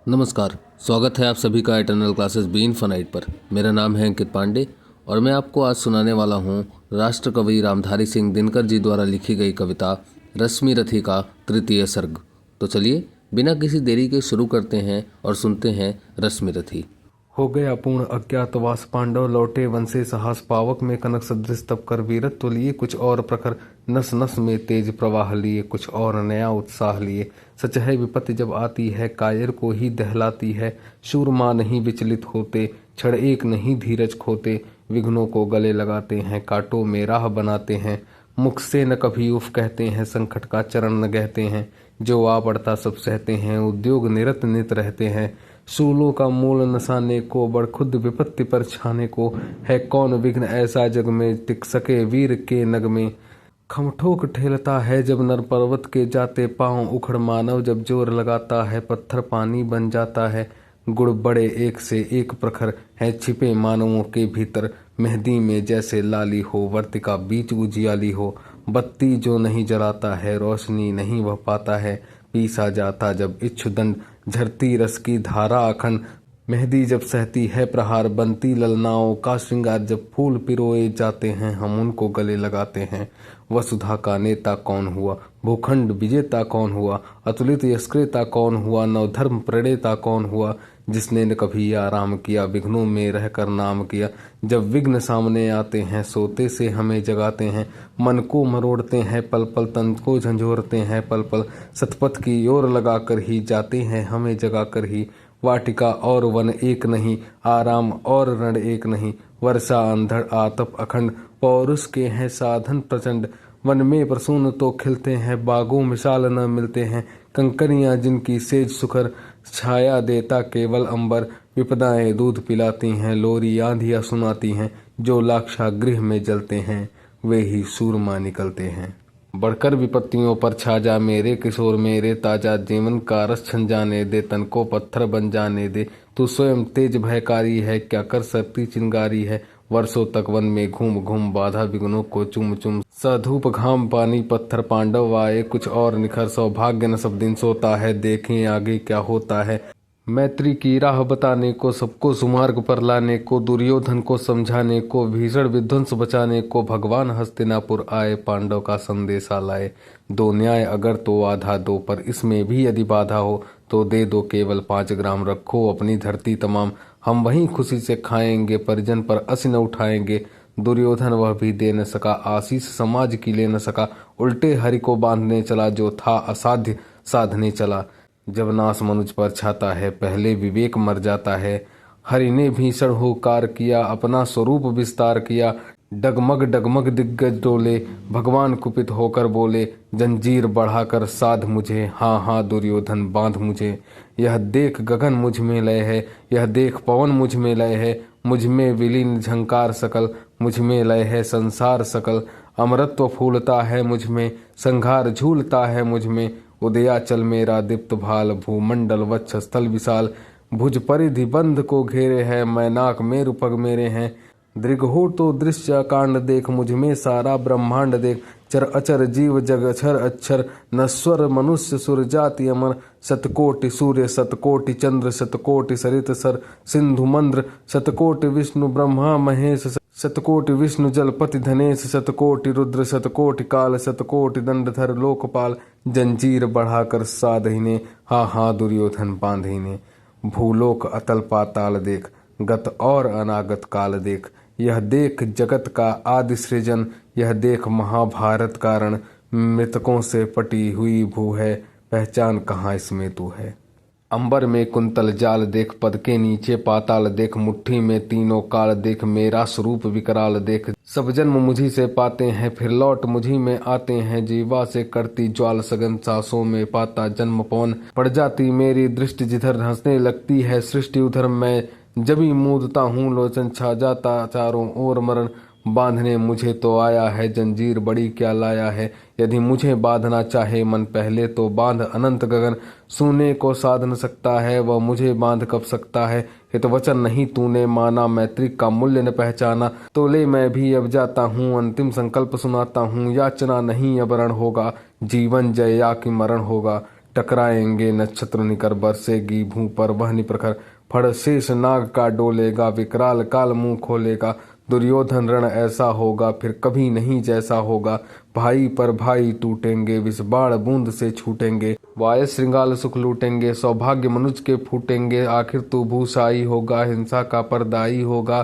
नमस्कार। स्वागत है आप सभी का इटर्नल क्लासेस बी इनफाइनाइट पर। मेरा नाम है अंकित पांडे और मैं आपको आज सुनाने वाला हूँ राष्ट्र कवि रामधारी सिंह दिनकर जी द्वारा लिखी गई कविता रश्मि रथी का तृतीय सर्ग। तो चलिए बिना किसी देरी के शुरू करते हैं और सुनते हैं रश्मि रथी। हो गया पूर्ण अज्ञातवास, पांडव लौटे वन से साहस, पावक में कनक सदृश तब कर वीरत्व लिए कुछ और प्रखर, नस नस में तेज प्रवाह लिए कुछ और नया उत्साह लिए। सच है विपत्ति जब आती है कायर को ही दहलाती है, शूरमा नहीं विचलित होते, क्षण एक नहीं धीरज खोते, विघ्नों को गले लगाते हैं, कांटों में राह बनाते हैं, मुख से न कभी उफ कहते हैं, संकट का चरण न गहते हैं, जो आ पड़ता सब सहते हैं, उद्योग निरत नित रहते हैं, सूलों का मूल नसाने को, बड़ खुद विपत्ति पर छाने को, है कौन विघ्न ऐसा जग में, टिक सके वीर के नग में। खमठोक ठेलता है जब नर पर्वत के जाते पांव, उखड़ मानव जब जोर लगाता है, पत्थर पानी बन जाता है, गुड़ बड़े एक से एक प्रखर, है छिपे मानवों के भीतर, मेहंदी में जैसे लाली हो, वर्तिका बीच उजियाली हो, बत्ती जो नहीं जलाता है, रोशनी नहीं वह पाता है, पीसा जाता जब इच्छुदंड, झरती रस की धारा अखंड, मेहंदी जब सहती है प्रहार, बनती ललनाओं का श्रृंगार, जब फूल पिरोए जाते हैं हम उनको गले लगाते हैं। वसुधा का नेता कौन हुआ, भूखंड विजेता कौन हुआ, अतुलित यस्क्रेता कौन हुआ, नवधर्म प्रणेता कौन हुआ, जिसने न कभी आराम किया, विघ्नों में रहकर नाम किया। जब विघ्न सामने आते हैं सोते से हमें जगाते हैं, मन को मरोड़ते हैं पल पल, तन को झंझोरते हैं पल पल, सतपथ की ओर लगाकर ही जाते हैं हमें जगाकर ही। वाटिका और वन एक नहीं, आराम और रण एक नहीं, वर्षा अंधड़ आतप अखंड, पौरुष के हैं साधन प्रचंड, वन में प्रसून तो खिलते हैं, बागों मिसाल न मिलते हैं, कंकरियां जिनकी सेज सुखर, छाया देता केवल अंबर, विपदाएं दूध पिलाती हैं, लोरी आंधियां सुनाती हैं, जो लाक्षागृह में जलते हैं वे ही सूरमा निकलते हैं। बढ़कर विपत्तियों पर छा जा मेरे किशोर, मेरे ताजा जीवन का रस छन जाने दे, तन को पत्थर बन जाने दे, तू स्वयं तेज भयकारी है, क्या कर सकती चिंगारी है, वर्षों तक वन में घूम घूम बाधा विघ्नों को चुम चुम, सधूप घाम पानी पत्थर पांडव आए कुछ और निखर, सौभाग्य न सब दिन सोता है, देखें आगे क्या होता है, मैत्री की राह बताने को, सबको सुमार्ग पर लाने को, दुर्योधन को समझाने को, भीषण विध्वंस बचाने को, भगवान हस्तिनापुर आए पांडव का संदेशा लाए। दो न्याय अगर तो आधा दो, पर इसमें भी यदि बाधा हो तो दे दो केवल 5 ग्राम, रखो अपनी धरती तमाम, हम वहीं खुशी से खाएंगे, परिजन पर असी न उठाएंगे। दुर्योधन वह भी दे न सका, आशीष समाज की ले न सका, उल्टे हरि को बांधने चला, जो था असाध्य साधने चला। जब नाश मनुज पर छाता है पहले विवेक मर जाता है, हरि ने भीषण होकार किया, अपना स्वरूप विस्तार किया, डगमग डगमग दिग्गज डोले, भगवान कुपित होकर बोले, जंजीर बढ़ाकर साध मुझे, हाँ हाँ दुर्योधन बांध मुझे। यह देख गगन मुझ में लय है, यह देख पवन मुझ में लय है, मुझ में विलीन झंकार सकल, मुझ में लय है संसार सकल, अमरत्व फूलता है मुझ में, संघार झूलता है मुझ में, उदयाचल मेरा दीप्त भाल, भूमंडल वक्ष स्थल विशाल, भुज परिधि बंध को घेरे है, मैनाक मेरु पग मेरे हैं, दृघो तो दृश्य कांड देख, मुझ में सारा ब्रह्मांड देख, चर अचर जीव जग अक्षर अक्षर, नश्वर मनुष्य सुर जाति अमर, शतकोटि सूर्य शतकोटि चंद्र, शतकोटि सरित सर सिंधु मंद्र, शतकोटि विष्णु ब्रह्मा महेश, शतकोटि विष्णु जलपति धनेश, शतकोटि रुद्र शतकोटि काल, शतकोटि दंडधर लोकपाल, जंजीर बढ़ाकर साधहीने, हाँ हाँ दुर्योधन बांधहीने। भूलोक अतल पाताल देख, गत और अनागत काल देख, यह देख जगत का आदि सृजन, यह देख महाभारत कारण, मृतकों से पटी हुई भू है, पहचान कहाँ इसमें तू है। अंबर में कुंतल जाल देख, पद के नीचे पाताल देख, मुट्ठी में तीनों काल देख, मेरा स्वरूप विकराल देख, सब जन्म मुझी से पाते हैं फिर लौट मुझी में आते हैं, जीवा से करती ज्वाल सघन, सांसों में पाता जन्म पवन, पड़ जाती मेरी दृष्टि जिधर, हंसने लगती है सृष्टि उधर, मैं जभी मूदता हूँ लोचन, छा जाता चारों ओर मरण, बांधने मुझे तो आया है, जंजीर बड़ी क्या लाया है, यदि मुझे बांधना चाहे मन पहले तो बांध अनंत गगन, सोने को साध न सकता है वह मुझे बांध कब सकता है, हित वचन नहीं तूने माना, मैत्री का मूल्य न पहचाना, तो ले मैं भी अब जाता हूँ, अंतिम संकल्प सुनाता हूँ, याचना नहीं अब रण होगा, जीवन जय या कि मरण होगा, टकराएंगे नक्षत्र निकर, बरसेगी भूं पर वह निप्रखर। फड़ शेष नाग का डोलेगा, विकराल काल मुंह खोलेगा। दुर्योधन रण ऐसा होगा फिर कभी नहीं जैसा होगा। भाई पर भाई टूटेंगे, विष बाण बूंद से छूटेंगे। वाय श्रृंगाल सुख लूटेंगे, सौभाग्य मनुज के फूटेंगे। आखिर तू भूषाई होगा, हिंसा का परदाई होगा।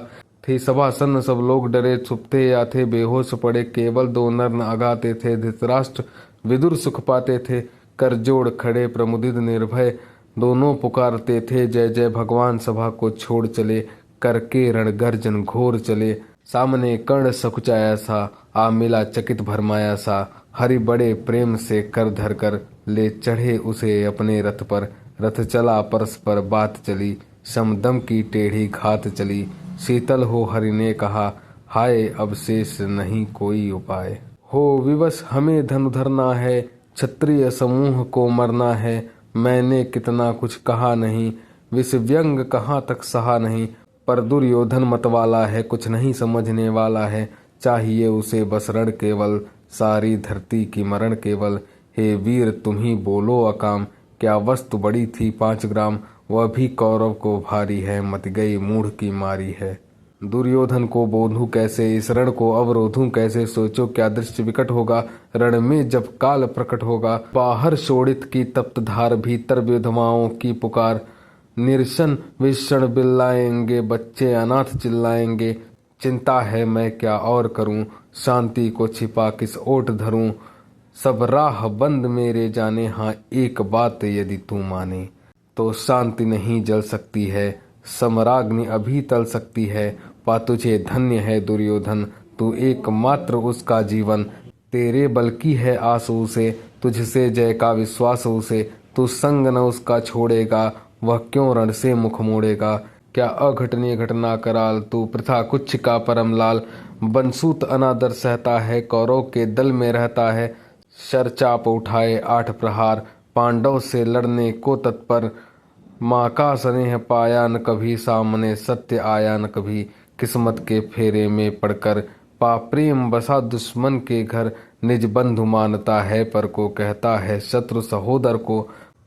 थे सभासन सब लोग डरे, छुपते या थे बेहोश पड़े। केवल दो नर न आगाते थे, धृतराष्ट्र विदुर सुख पाते थे। कर जोड़ खड़े प्रमुदित निर्भय, दोनों पुकारते थे जय जय। भगवान सभा को छोड़ चले, करके रण गर्जन घोर चले। सामने कर्ण सकुचाया सा, आ मिला चकित भरमाया सा। हरि बड़े प्रेम से कर धर कर, ले चढ़े उसे अपने रथ पर। रथ चला परस्पर बात चली, समदम की टेढ़ी घात चली। शीतल हो हरि ने कहा, हाय अब शेष नहीं कोई उपाय। हो विवश हमें धनु धरना है, क्षत्रिय समूह को मरना है। मैंने कितना कुछ कहा नहीं, विष व्यंग कहाँ तक सहा नहीं। पर दुर्योधन मतवाला है, कुछ नहीं समझने वाला है। चाहिए उसे बस रण केवल, सारी धरती की मरण केवल। हे वीर तुम ही बोलो अकाम, क्या वस्तु बड़ी थी 5 ग्राम। वह भी कौरव को भारी है, मत गई मूढ़ की मारी है। दुर्योधन को बोधूं कैसे, इस रण को अवरोधूं कैसे। सोचो क्या दृश्य विकट होगा, रण में जब काल प्रकट होगा। बाहर शोणित की तप्त धार, भीतर विधवाओं की पुकार। निरशन विषण बिल्लाएंगे, बच्चे अनाथ चिल्लाएंगे। चिंता है मैं क्या और करूं, शांति को छिपा किस ओट धरूं। सब राह बंद मेरे जाने, हाँ एक बात यदि तू माने। तो शांति नहीं जल सकती है, समराग्नि अभी तल सकती है। पा तुझे धन्य है दुर्योधन, तू एकमात्र उसका जीवन। तेरे बल की है आस उसे, तुझसे जय का विश्वास उसे। तू संग न उसका छोड़ेगा, वह क्यों रण से मुख मोड़ेगा। क्या अघटनीय घटना कराल, तू प्रथा कुछ का परम लाल। बनसूत अनादर सहता है, कौरव के दल में रहता है। शरचाप उठाए 8 प्रहार, पांडव से लड़ने को तत्पर। माँ का स्नेह पाया न कभी, सामने सत्य आया न कभी। किस्मत के फेरे में पड़कर, पा प्रेम बसा दुश्मन के घर। निज बंधु मानता है पर को, कहता है शत्रु सहोदर को।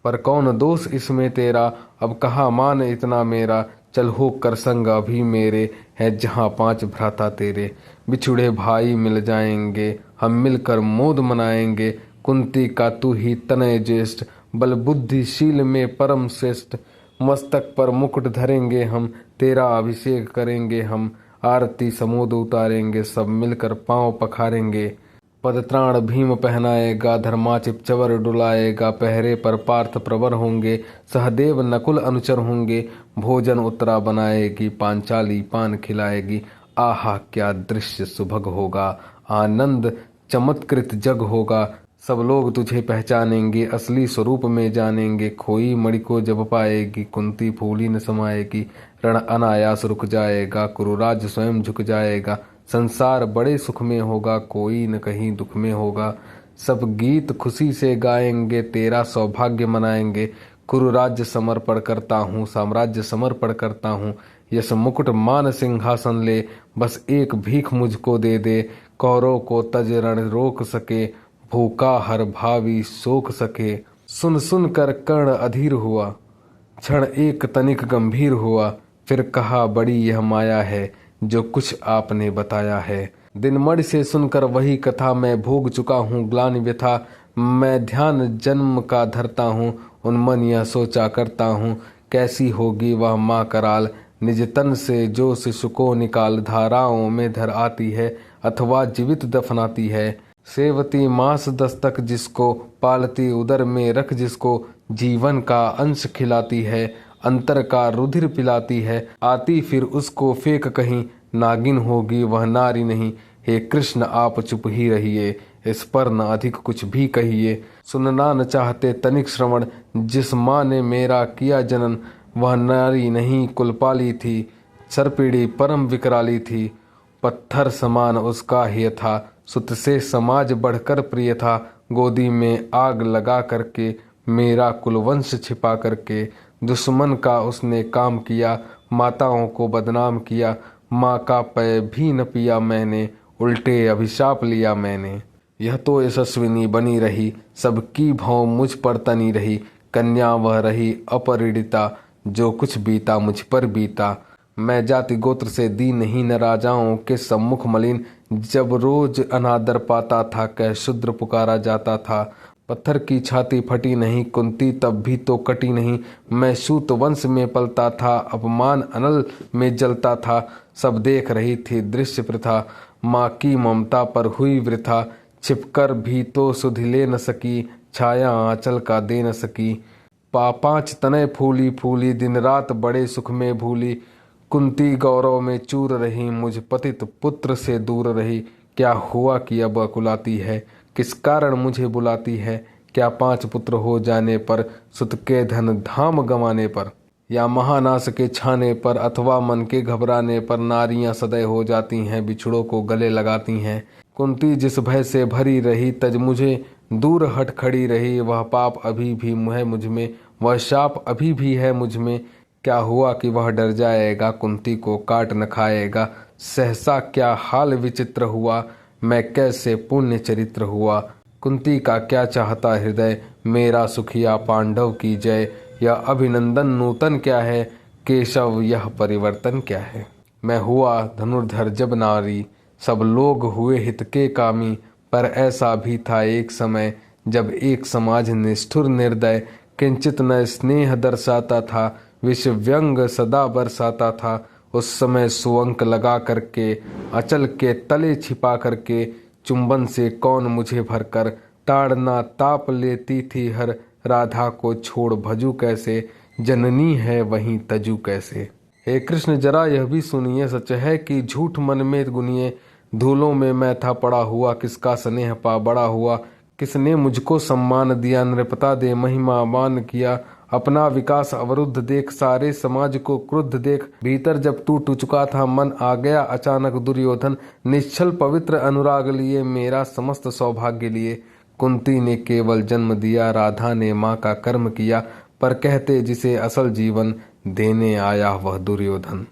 पर कौन दोष इसमें तेरा, अब कहाँ मान इतना मेरा। चल हो कर संग अभी मेरे, है जहाँ 5 भ्राता तेरे। बिछुड़े भाई मिल जाएंगे, हम मिलकर मोद मनाएंगे। कुंती का तू ही तनय ज्येष्ठ, बल बुद्धिशील में परम श्रेष्ठ। मस्तक पर मुकुट धरेंगे हम, तेरा अभिषेक करेंगे हम। आरती समोद उतारेंगे, सब मिलकर पांव पखारेंगे। पदत्राण भीम पहनाएगा, धर्माचिप चवर डुलाएगा। पहरे पर पार्थ प्रवर होंगे, सहदेव नकुल अनुचर होंगे। भोजन उत्तरा बनाएगी, पांचाली पान खिलाएगी। आहा क्या दृश्य सुभग होगा, आनंद चमत्कृत जग होगा। सब लोग तुझे पहचानेंगे, असली स्वरूप में जानेंगे। खोई मणि को जब पाएगी, कुंती फूली न समाएगी। रण अनायास रुक जाएगा, कुरुराज स्वयं झुक जाएगा। संसार बड़े सुख में होगा, कोई न कहीं दुख में होगा। सब गीत खुशी से गाएंगे, तेरा सौभाग्य मनाएंगे। कुरुराज्य समर्पण करता हूँ, साम्राज्य समर्पण करता हूँ। यश मुकुट मान सिंहासन ले, बस एक भीख मुझको दे दे। कौरव को तज रण रोक सके, भूखा हर भावी सोख सके। सुन सुन कर कर्ण अधीर हुआ, क्षण एक तनिक गंभीर हुआ। फिर कहा बड़ी यह माया है, जो कुछ आपने बताया है। दिनमणि से सुनकर वही कथा, मैं भोग चुका हूँ ग्लानि व्यथा। मैं ध्यान जन्म का धरता हूँ, उन्मन यह सोचा करता हूँ। कैसी होगी वह माँ कराल, निज तन से जो शिशु को निकाल। धाराओं में धर आती है, अथवा जीवित दफनाती है। सेवती मास दस्तक जिसको, पालती उदर में रख जिसको। जीवन का अंश खिलाती है, अंतर का रुधिर पिलाती है। आती फिर उसको फेंक कहीं, नागिन होगी वह नारी नहीं। हे कृष्ण आप चुप ही रहिए, इस पर न अधिक कुछ भी कहिए। सुनना न चाहते तनिक श्रवण, जिस माँ ने मेरा किया जनन। वह नारी नहीं कुलपाली थी, सरपीड़ी परम विकराली थी। पत्थर समान उसका हिय था, सुत से समाज बढ़कर प्रिय था। गोदी में आग लगा करके, मेरा कुलवंश छिपा करके। दुश्मन का उसने काम किया, माताओं को बदनाम किया। माँ का पेय भी न पिया मैंने, उल्टे अभिशाप लिया मैंने। यह तो यशस्विनी बनी रही, सबकी भौं मुझ पर तनी रही। कन्या वह रही अपरिणिता, जो कुछ बीता मुझ पर बीता। मैं जाति गोत्र से दीनहीन राजाओं के सम्मुख मलिन, जब रोज अनादर पाता था कह शूद्र पुकारा जाता था। पत्थर की छाती फटी नहीं कुंती, तब भी तो कटी नहीं। मैं सूत वंश में पलता था, अपमान अनल में जलता था। सब देख रही थी दृश्य प्रथा, माँ की ममता पर हुई वृथा। छिपकर भी तो सुध ले न सकी, छाया आंचल का दे न सकी। पांच तनय फूली फूली, दिन रात बड़े सुख में भूली। कुंती गौरव में चूर रही, मुझ पतित पुत्र से दूर रही। क्या हुआ कि अब अकुलाती है, किस कारण मुझे बुलाती है। क्या 5 पुत्र हो जाने पर, सुत के धन धाम गंवाने पर, या महानाश के छाने पर, अथवा मन के घबराने पर नारियां सदै हो जाती हैं, बिछड़ों को गले लगाती हैं। कुंती जिस भय से भरी रही, तज मुझे दूर हट खड़ी रही। वह पाप अभी भी है मुझ में, वह शाप अभी भी है मुझ में। क्या हुआ कि वह डर जाएगा, कुंती को काट न खाएगा। सहसा क्या हाल विचित्र हुआ, मैं कैसे पुण्य चरित्र हुआ। कुंती का क्या चाहता हृदय, मेरा सुखिया पांडव की जय। यह अभिनंदन नूतन क्या है, केशव यह परिवर्तन क्या है। मैं हुआ धनुर्धर जब नारी, सब लोग हुए हित के कामी। पर ऐसा भी था एक समय, जब एक समाज निष्ठुर निर्दय किंचित न स्नेह दर्शाता था, विष व्यंग सदा बरसाता था। उस समय सुअंक लगा करके, अचल के तले छिपा करके, चुंबन से कौन मुझे भरकर, ताड़ना ताप लेती थी हर। राधा को छोड़ भजू कैसे, जननी है वहीं तजू कैसे। हे कृष्ण जरा यह भी सुनिए, सच है कि झूठ मन में गुनिए। धूलों में मैं था पड़ा हुआ, किसका स्नेह पा बड़ा हुआ। किसने मुझको सम्मान दिया, नृपता दे महिमा मान किया। अपना विकास अवरुद्ध देख, सारे समाज को क्रुद्ध देख। भीतर जब टूट चुका था मन, आ गया अचानक दुर्योधन। निश्चल पवित्र अनुराग लिए, मेरा समस्त सौभाग्य लिए। कुंती ने केवल जन्म दिया, राधा ने माँ का कर्म किया। पर कहते जिसे असल जीवन देने आया वह दुर्योधन।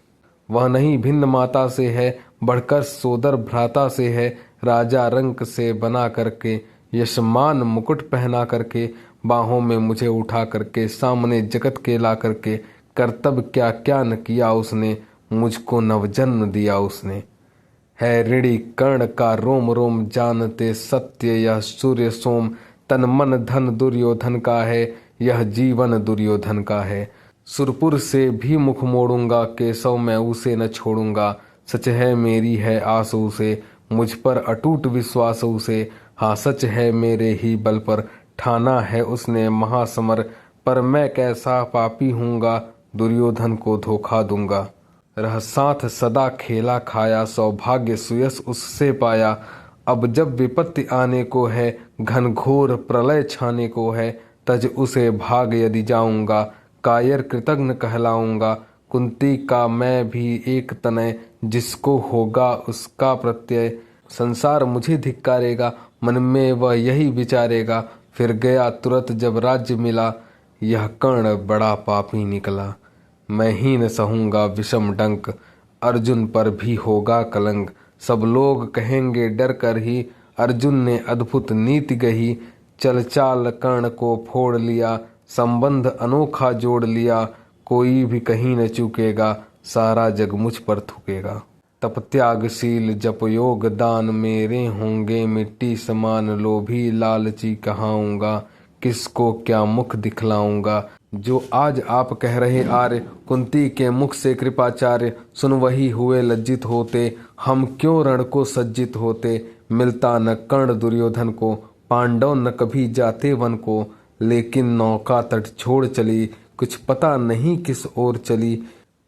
वह नहीं भिन्न माता से है, बढ़कर सोदर भ्राता से है। राजा रंक से बना करके, यशमान मुकुट पहना करके, बाहों में मुझे उठा करके, सामने जगत के ला करके। कर्तव्य क्या क्या न किया उसने, मुझको नवजन्म दिया उसने। है ऋणी कर्ण का रोम रोम, जानते सत्य यह सूर्य सोम। तन मन धन दुर्योधन का है, यह जीवन दुर्योधन का है। सुरपुर से भी मुख मोड़ूंगा, केशव मैं उसे न छोड़ूंगा। सच है मेरी है आस उसे, मुझ पर अटूट विश्वास उसे। हाँ सच है मेरे ही बल पर, ठाना है उसने महासमर। पर मैं कैसा पापी हूँगा, दुर्योधन को धोखा दूंगा। रह साथ सदा खेला खाया, सौभाग्य सुयस उससे पाया। अब जब विपत्ति आने को है, घनघोर प्रलय छाने को है, तज उसे भाग यदि जाऊंगा। कायर कृतघ्न कहलाऊंगा। कुंती का मैं भी एक तनय, जिसको होगा उसका प्रत्यय। संसार मुझे धिक्कारेगा, मन में वह यही विचारेगा। फिर गया तुरंत जब राज्य मिला, यह कर्ण बड़ा पापी निकला। मैं ही न सहूंगा विषम डंक, अर्जुन पर भी होगा कलंक। सब लोग कहेंगे डर कर ही, अर्जुन ने अद्भुत नीति गही। चल चाल कर्ण को फोड़ लिया, संबंध अनोखा जोड़ लिया। कोई भी कहीं न चूकेगा, सारा जग मुझ पर थूकेगा। तप त्यागशील जप योग दान, मेरे होंगे मिट्टी समान। लोभी लालची कहाऊंगा, किसको क्या मुख दिखलाऊंगा। जो आज आप कह रहे आर्य, कुंती के मुख से कृपाचार्य। सुन वही हुए लज्जित होते, हम क्यों रण को सज्जित होते। मिलता न कर्ण दुर्योधन को, पांडव न कभी जाते वन को। लेकिन नौका तट छोड़ चली, कुछ पता नहीं किस ओर चली।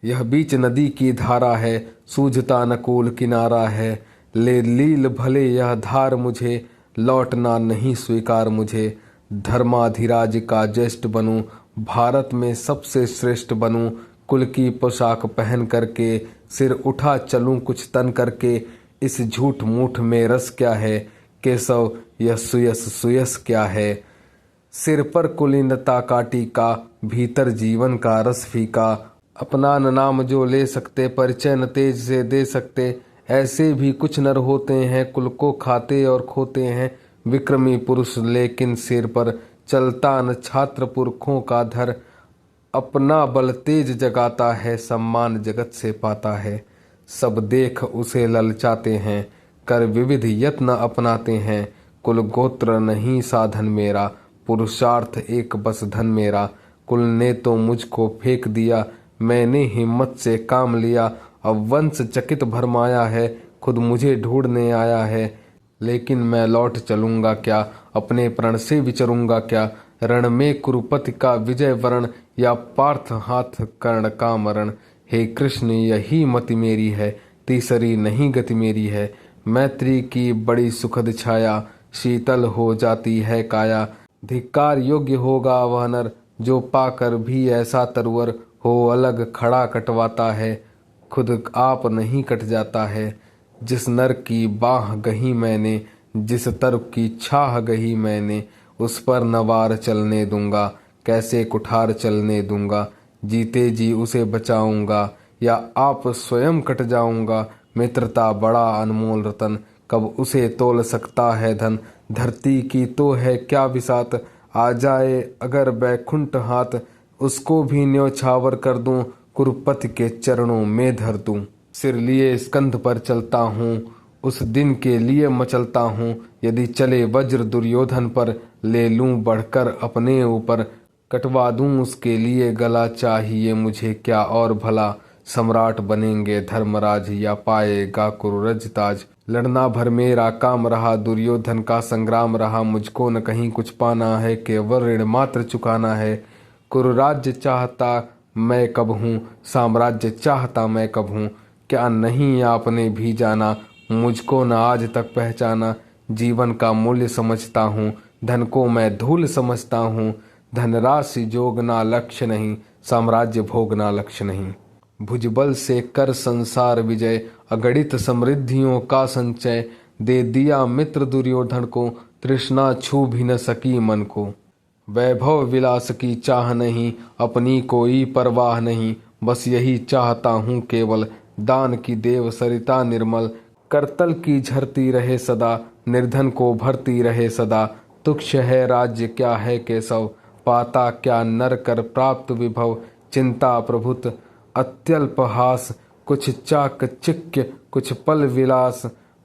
यह बीच नदी की धारा है, सूझता न कूल किनारा है। ले लील भले यह धार मुझे, लौटना नहीं स्वीकार मुझे। धर्माधिराज का ज्येष्ठ बनूं, भारत में सबसे श्रेष्ठ बनूं। कुल की पोशाक पहन करके, सिर उठा चलूं कुछ तन करके। इस झूठ मूठ में रस क्या है, केशव यह सुयस सुयस क्या है। सिर पर कुलीनता का टीका, भीतर जीवन का रस फीका। अपना न नाम जो ले सकते, परिचय न तेज से दे सकते। ऐसे भी कुछ नर होते हैं, कुल को खाते और खोते हैं। विक्रमी पुरुष लेकिन सिर पर चलता न छात्र पुरखों का धर। अपना बल तेज जगाता है, सम्मान जगत से पाता है। सब देख उसे ललचाते हैं, कर विविध यत्न अपनाते हैं। कुल गोत्र नहीं साधन मेरा, पुरुषार्थ एक बस धन मेरा। कुल ने तो मुझको फेंक दिया, मैंने हिम्मत से काम लिया। अब वंश चकित भरमाया है, खुद मुझे ढूंढने आया है। लेकिन मैं लौट चलूंगा क्या, अपने प्रण से विचरूंगा क्या। रण में कुरुपति का विजय वरण, या पार्थ हाथ कर्ण का मरण। हे कृष्ण यही मति मेरी है, तीसरी नहीं गति मेरी है। मैत्री की बड़ी सुखद छाया, शीतल हो जाती है काया। धिक्कार योग्य होगा वह नर, जो पाकर भी ऐसा तरवर हो। अलग खड़ा कटवाता है, खुद आप नहीं कट जाता है। जिस नर की बाह गही मैंने, जिस तरफ की छाह गही मैंने। उस पर नवार चलने दूंगा, कैसे कुठार चलने दूंगा। जीते जी उसे बचाऊंगा, या आप स्वयं कट जाऊंगा। मित्रता बड़ा अनमोल रतन, कब उसे तोल सकता है धन। धरती की तो है क्या बिसात, आ जाए अगर बैकुंठ हाथ। उसको भी न्योछावर कर दूं, कुरुपति के चरणों में धर दूं। सिर लिए स्कंध पर चलता हूँ, उस दिन के लिए मचलता हूँ। यदि चले वज्र दुर्योधन पर, ले लूं बढ़कर अपने ऊपर। कटवा दूं उसके लिए गला, चाहिए मुझे क्या और भला। सम्राट बनेंगे धर्मराज, या पाएगा कुरुरज ताज। लड़ना भर मेरा काम रहा, दुर्योधन का संग्राम रहा। मुझको न कहीं कुछ पाना है, केवल ऋण मात्र चुकाना है। कुरुराज्य चाहता मैं कब हूँ, साम्राज्य चाहता मैं कब हूँ। क्या नहीं आपने भी जाना, मुझको न आज तक पहचाना। जीवन का मूल्य समझता हूँ, धन को मैं धूल समझता हूँ। धनराशि जोगना लक्ष्य नहीं, साम्राज्य भोगना लक्ष्य नहीं। भुजबल से कर संसार विजय, अगणित समृद्धियों का संचय। दे दिया मित्र दुर्योधन को, तृष्णा छू भी न सकी मन को। वैभव विलास की चाह नहीं, अपनी कोई परवाह नहीं। बस यही चाहता हूँ केवल, दान की देव सरिता निर्मल। करतल की झरती रहे सदा, निर्धन को भरती रहे सदा। तुक्ष है राज्य क्या है केशव, पाता क्या नर कर प्राप्त विभव। चिंता प्रभुत अत्यल्प हास, कुछ चाकचिक्य कुछ पल विलास।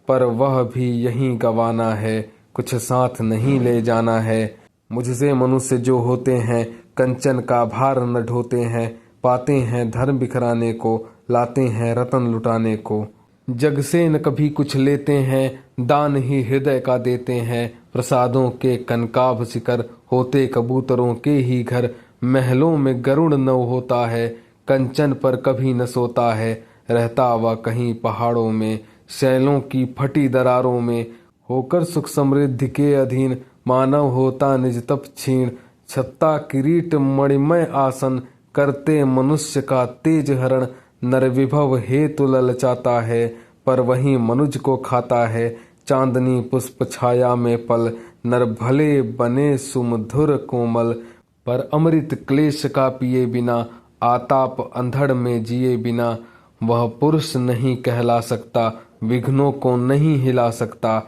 पर वह भी यहीं गवाना है, कुछ साथ नहीं ले जाना है। मुझसे मनुष्य जो होते हैं, कंचन का भार न ढोते हैं। पाते हैं धर्म बिखराने को, लाते हैं रतन लुटाने को। जग से न कभी कुछ लेते हैं, दान ही हृदय का देते हैं। प्रसादों के कनकाभ शिखर, होते कबूतरों के ही घर। महलों में गरुड़ नव होता है, कंचन पर कभी न सोता है। रहता वह कहीं पहाड़ों में, शैलों की फटी दरारों में। होकर सुख समृद्धि के अधीन, मानव होता निज तप क्षीण। छत्ता किरीट मणिमय आसन, करते मनुष्य का तेज हरण। नर विभव हेतु ललचाता है, पर वहीं मनुज को खाता है। चांदनी पुष्प छाया में पल, नर भले बने सुमधुर कोमल। पर अमृत क्लेश का पिए बिना, आताप अंधड़ में जिए बिना। वह पुरुष नहीं कहला सकता, विघ्नों को नहीं हिला सकता।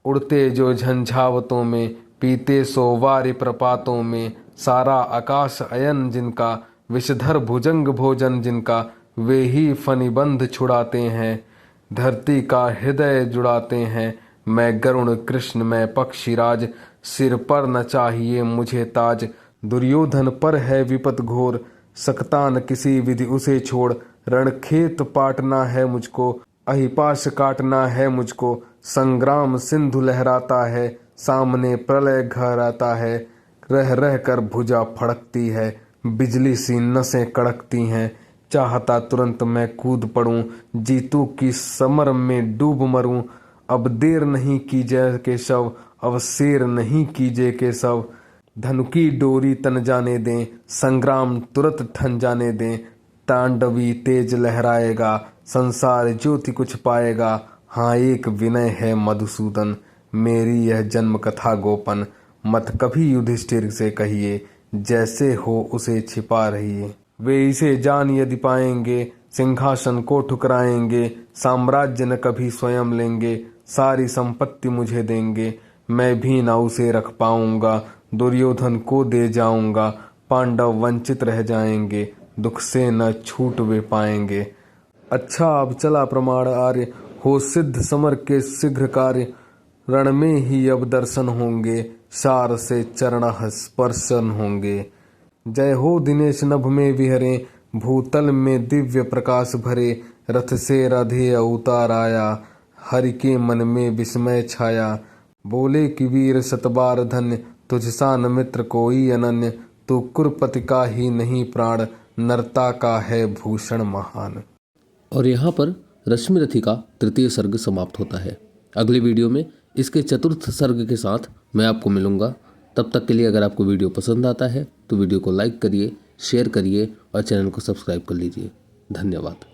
उड़ते जो झंझावतों में, पीते सो वारि प्रपातों में। सारा आकाश अयन जिनका, विषधर भुजंग भोजन जिनका। वे ही फनिबंध छुड़ाते हैं, धरती का हृदय जुड़ाते हैं। मैं गरुण कृष्ण मैं पक्षीराज, सिर पर न चाहिए मुझे ताज। दुर्योधन पर है विपत घोर, सकता न किसी विधि उसे छोड़। रणखेत पाटना है मुझको, अहिपाश काटना है मुझको। संग्राम सिंधु लहराता है, सामने प्रलय घहराता है। रह रह कर भुजा फड़कती है, बिजली सी नसें कड़कती हैं। चाहता तुरंत मैं कूद पड़ूं, जीतू की समर में डूब मरूं। अब देर नहीं कीजिए केशव, अब शेर नहीं कीजिए केशव। धनु की डोरी तन जाने दें, संग्राम तुरंत ठन जाने दें। तांडवी तेज लहराएगा, संसार ज्योति कुछ पाएगा। हाँ एक विनय है मधुसूदन, मेरी यह जन्म कथा गोपन। मत कभी युधिष्ठिर से कहिए, जैसे हो उसे छिपा रहिए। वे इसे जान यदि पाएंगे, सिंहासन को ठुकराएंगे। साम्राज्य न कभी स्वयं लेंगे, सारी संपत्ति मुझे देंगे। मैं भी न उसे रख पाऊंगा, दुर्योधन को दे जाऊंगा, पांडव वंचित रह जाएंगे, दुख से न छूट वे पाएंगे। अच्छा अब चला प्रमाण आर्य, हो सिद्ध समर के शीघ्र कार्य, रण में ही अब दर्शन होंगे, सार से चरण स्पर्शन होंगे। जय हो दिनेश नभ में विहरे, भूतल में दिव्य प्रकाश भरे, रथ से राधे अवतार आया, हरि के मन में विस्मय छाया। बोले कि वीर शतबार धन्य, तुझसा न मित्र कोई अनन्य, तू कुरुपति का ही नहीं प्राण, नरता का है भूषण महान। और यहाँ पर रश्मि रथी का तृतीय सर्ग समाप्त होता है। अगली वीडियो में इसके चतुर्थ सर्ग के साथ मैं आपको मिलूंगा। तब तक के लिए अगर आपको वीडियो पसंद आता है तो वीडियो को लाइक करिए, शेयर करिए और चैनल को सब्सक्राइब कर लीजिए। धन्यवाद।